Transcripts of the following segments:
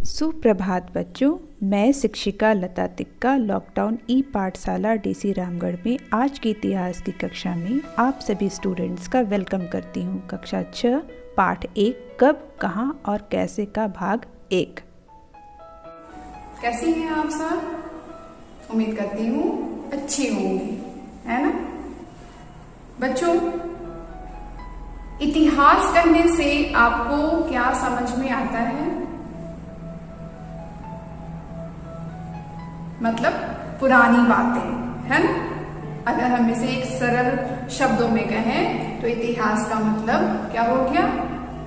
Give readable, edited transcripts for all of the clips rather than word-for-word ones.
सुप्रभात बच्चों, मैं शिक्षिका लता तिक्का लॉकडाउन ई पाठशाला डीसी रामगढ़ में आज के इतिहास की कक्षा में आप सभी स्टूडेंट्स का वेलकम करती हूँ। कक्षा 6 पाठ 1 कब, कहाँ और कैसे का भाग 1। कैसी हैं आप सब? उम्मीद करती हूँ अच्छी होंगी, है ना बच्चों। इतिहास कहने से आपको क्या समझ में आता है? मतलब पुरानी बातें, है ना। अगर हम इसे एक सरल शब्दों में कहें तो इतिहास का मतलब क्या हो गया?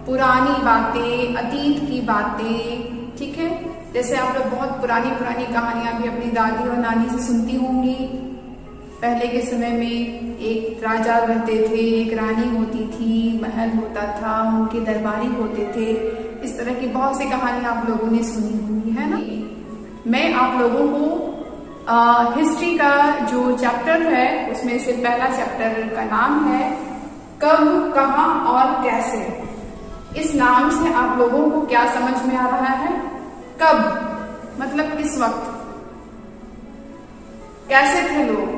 पुरानी बातें, अतीत की बातें। ठीक है, जैसे आप लोग बहुत पुरानी पुरानी कहानियां भी अपनी दादी और नानी से सुनती होंगी। पहले के समय में एक राजा रहते थे, एक रानी होती थी, महल होता था, उनके दरबारी होते थे। इस तरह की बहुत सी कहानियां आप लोगों ने सुनी होंगी, है ना। मैं आप लोगों को हिस्ट्री का जो चैप्टर है उसमें से पहला चैप्टर का नाम है कब, कहाँ और कैसे। इस नाम से आप लोगों को क्या समझ में आ रहा है? कब मतलब किस वक्त, कैसे थे लोग,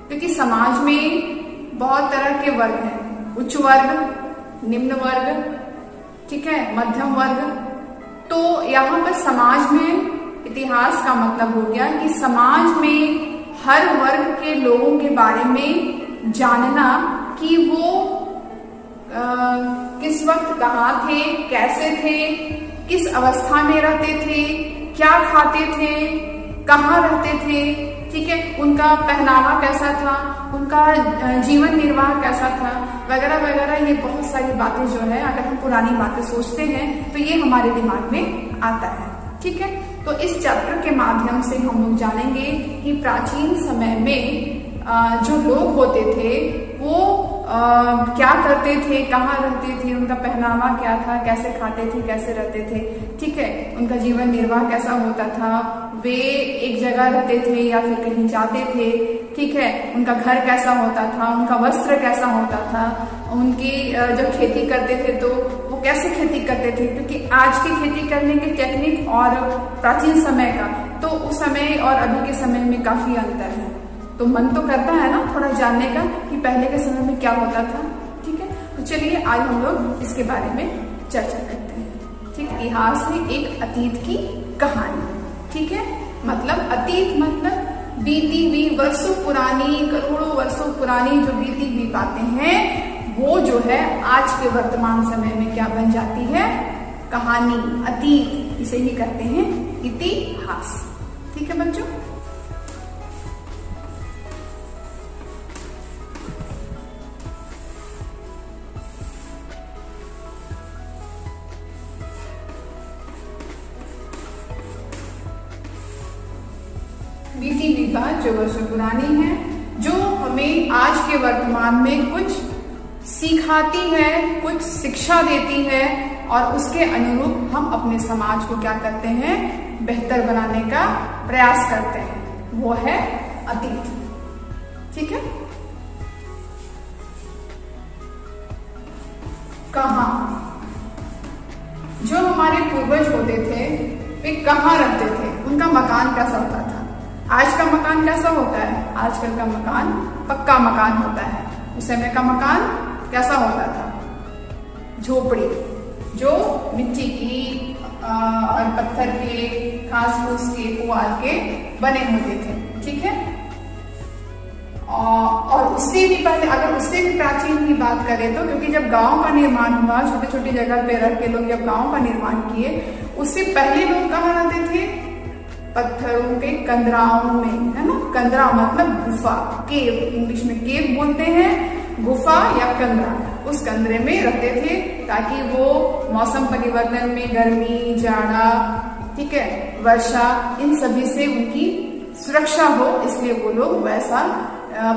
क्योंकि समाज में बहुत तरह के वर्ग हैं। उच्च वर्ग, निम्न वर्ग, ठीक है, मध्यम वर्ग। तो यहाँ पर समाज में इतिहास का मतलब हो गया कि समाज में हर वर्ग के लोगों के बारे में जानना कि वो किस वक्त कहाँ थे, कैसे थे, किस अवस्था में रहते थे, क्या खाते थे, कहाँ रहते थे, ठीक है, उनका पहनावा कैसा था, उनका जीवन निर्वाह कैसा था, वगैरह वगैरह। ये बहुत सारी बातें जो है, अगर हम पुरानी बातें सोचते हैं तो ये हमारे दिमाग में आता है। ठीक है, तो इस चैप्टर के माध्यम से हम लोग जानेंगे कि प्राचीन समय में जो लोग होते थे वो क्या करते थे, कहाँ रहते थे, उनका पहनावा क्या था, कैसे खाते थे, कैसे रहते थे, ठीक है, उनका जीवन निर्वाह कैसा होता था, वे एक जगह रहते थे या फिर कहीं जाते थे, ठीक है, उनका घर कैसा होता था, उनका वस्त्र कैसा होता था, उनकी जब खेती करते थे तो वो कैसे खेती करते थे, क्योंकि आज की खेती करने की टेक्निक और प्राचीन समय का तो उस समय और अभी के समय में काफी अंतर है। तो मन तो करता है ना थोड़ा जानने का कि पहले के समय में क्या होता था। ठीक है, तो चलिए आज हम लोग इसके बारे में चर्चा करते हैं। ठीक, इतिहास है एक अतीत की कहानी। ठीक है, मतलब अतीत मतलब बीती हुई वर्षों पुरानी, करोड़ों वर्षों पुरानी जो बीती हुई बातें हैं वो जो है आज के वर्तमान समय में क्या बन जाती है? कहानी, अतीत। इसे ही कहते हैं इतिहास। ठीक है बच्चों। बीती हुई बात जो वर्षों पुरानी है, जो हमें आज के वर्तमान में कुछ सिखाती है, कुछ शिक्षा देती है और उसके अनुरूप हम अपने समाज को क्या करते हैं? बेहतर बनाने का प्रयास करते हैं। वो है अतीत। ठीक है, कहाँ, जो हमारे पूर्वज होते थे वे कहाँ रहते थे, उनका मकान कैसा होता था। आज का मकान कैसा होता है? आजकल का मकान पक्का मकान होता है। उस समय का मकान कैसा होता था? झोपड़ी, जो मिट्टी की और पत्थर के, घास फूस के, पुआल के बने होते थे। ठीक है, और उससे भी पहले, अगर उससे भी प्राचीन की बात करें तो, क्योंकि जब गांव का निर्माण हुआ, छोटी छोटी जगह पे रह के लोग जब गांव का निर्माण किए, उससे पहले लोग कहाँ रहते थे? पत्थरों के कंदराओं में, है ना। कंदरा मतलब गुफा, केव, इंग्लिश में केव बोलते हैं, गुफा या कंदरा। उस कंदरे में रहते थे ताकि वो मौसम परिवर्तन में गर्मी, जाड़ा, ठीक है, वर्षा, इन सभी से उनकी सुरक्षा हो, इसलिए वो लोग वैसा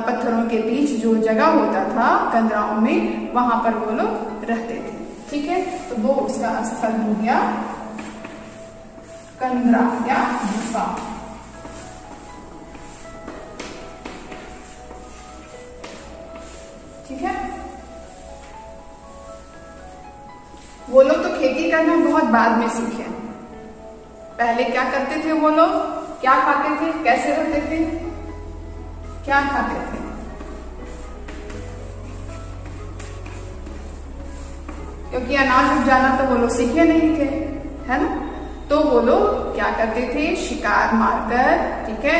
पत्थरों के बीच जो जगह होता था कंदराओं में, वहां पर वो लोग रहते थे। ठीक है, तो वो उसका स्थल हो गया कंदरा या गुफा। ठीक है, वो लोग तो खेती करना बहुत बाद में सीखे, पहले क्या करते थे वो लोग, क्या खाते थे, कैसे रहते थे, क्या खाते थे? क्योंकि अनाज उपजाना तो वो लोग सीखे नहीं थे, है ना। तो वो लोग क्या करते थे, शिकार मारकर, ठीक है,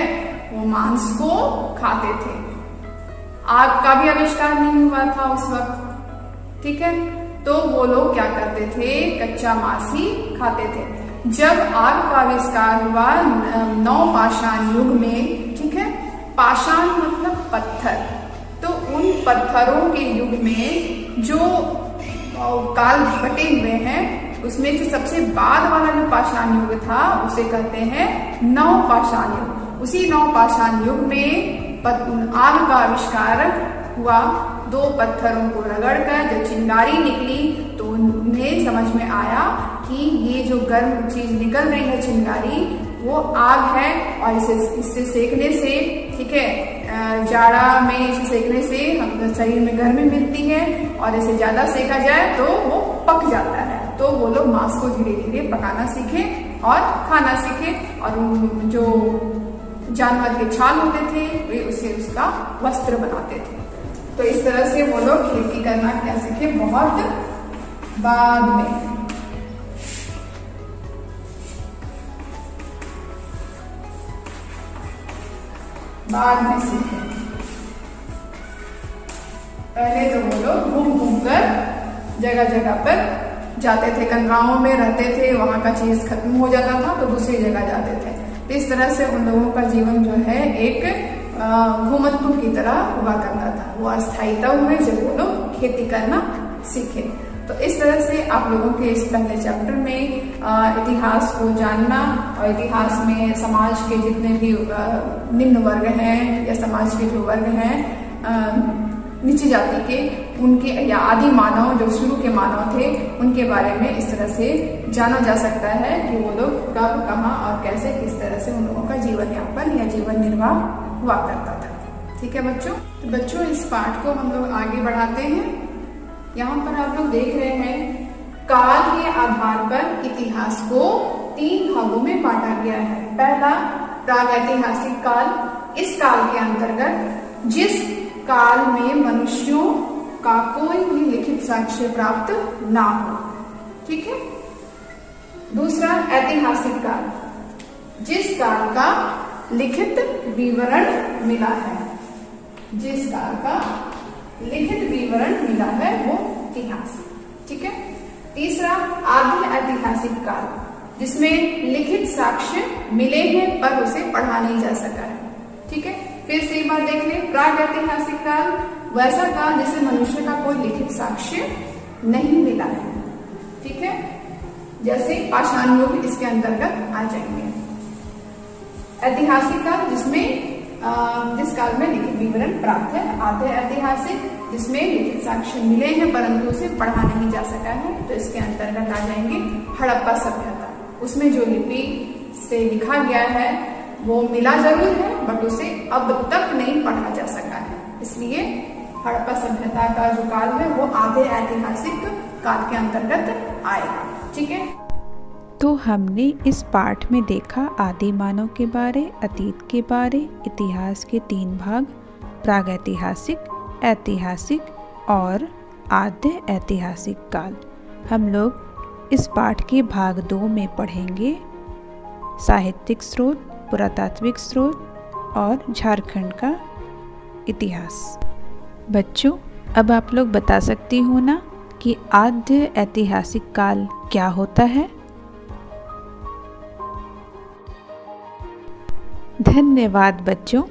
वो मांस को खाते थे। आग का भी आविष्कार नहीं हुआ था उस वक्त, ठीक है। तो वो लोग क्या करते थे, कच्चा मांस ही खाते थे। जब आग का आविष्कार हुआ नवपाषाण युग में, ठीक है, पाषाण मतलब पत्थर, तो उन पत्थरों के युग में जो काल बटे हुए हैं, उसमें से सबसे बाद वाला जो पाषाण युग था उसे कहते हैं नवपाषाण युग। उसी नवपाषाण युग में आग का आविष्कार हुआ। दो पत्थरों को रगड़कर जब चिंगारी निकली तो उन्हें समझ में आया कि ये जो गर्म चीज निकल रही है चिंगारी, वो आग है, और इससे सेकने से, ठीक है, जाड़ा में इसे सेकने से हम शरीर में गर्मी मिलती है, और इसे ज्यादा सेका जाए तो वो पक जाता है। तो वो लोग मांस को धीरे धीरे पकाना सीखे और खाना सीखे, और जो जानवर के छाल होते थे वे उसे उसका वस्त्र बनाते थे। तो इस तरह से वो लोग खेती करना क्या सीखे, बहुत बाद में। सीखे। पहले तो वो लोग घूम घूम कर जगह जगह पर जाते थे, कन्राओं में रहते थे, वहां का चीज खत्म हो जाता था तो दूसरी जगह जाते थे। इस तरह से उन लोगों का जीवन जो है एक घुमंतू की तरह हुआ करता था। वो अस्थायी तब हुए जब वो लोग खेती करना सीखे। तो इस तरह से आप लोगों के इस पहले चैप्टर में इतिहास को जानना, और इतिहास में समाज के जितने भी निम्न वर्ग हैं या समाज के जो वर्ग हैं नीची जाति के, उनके या आदि मानव जो शुरू के मानव थे, उनके बारे में इस तरह से जाना जा सकता है कि वो लोग कब, कहाँ और कैसे, किस तरह से उन लोगों का जीवन यापन या जीवन निर्वाह हुआ करता था। ठीक है बच्चों, तो बच्चों इस पाठ को हम लोग आगे बढ़ाते हैं। यहाँ पर आप लोग देख रहे हैं काल के आधार पर इतिहास को 3 भागों में बांटा गया है। पहला प्रागैतिहासिक काल। इस काल के अंतर्गत जिस काल में मनुष्यों का कोई भी लिखित साक्ष्य प्राप्त ना हो, ठीक है। दूसरा ऐतिहासिक काल, जिस काल का लिखित विवरण मिला है, जिस काल का लिखित विवरण मिला है वो इतिहास, ठीक है। तीसरा आधे ऐतिहासिक काल, जिसमें लिखित साक्ष्य मिले हैं पर उसे पढ़ा नहीं जा सका है, ठीक है। फिर से एक बार देख लें, प्रागैतिहासिक काल, वैसा काल जिसे मनुष्य का कोई लिखित साक्ष्य नहीं मिला है, ठीक है। जैसे पाषाण युग इसके अंतर्गत आ जाएंगे। ऐतिहासिक काल जिसमें जिस काल में लिखित विवरण प्राप्त है। आधे ऐतिहासिक जिसमें लिखित साक्ष्य मिले हैं परंतु उसे पढ़ा नहीं जा सका है, तो इसके अंतर्गत आ जाएंगे हड़प्पा सभ्यता। उसमें जो लिपि से लिखा गया है वो मिला जरूर है बट उसे अब तक नहीं पढ़ा जा सका है, इसलिए हड़प्पा सभ्यता का जो काल है वो आधे ऐतिहासिक काल के अंतर्गत आएगा, ठीक है। तो हमने इस पाठ में देखा आदि मानव के बारे, अतीत के बारे, इतिहास के 3 भाग, प्रागैतिहासिक, ऐतिहासिक और आधे ऐतिहासिक काल। हम लोग इस पाठ के भाग 2 में पढ़ेंगे साहित्यिक स्रोत, पुरातात्विक स्रोत और झारखंड का इतिहास। बच्चों, अब आप लोग बता सकती हो ना कि आद्य ऐतिहासिक काल क्या होता है? धन्यवाद बच्चों।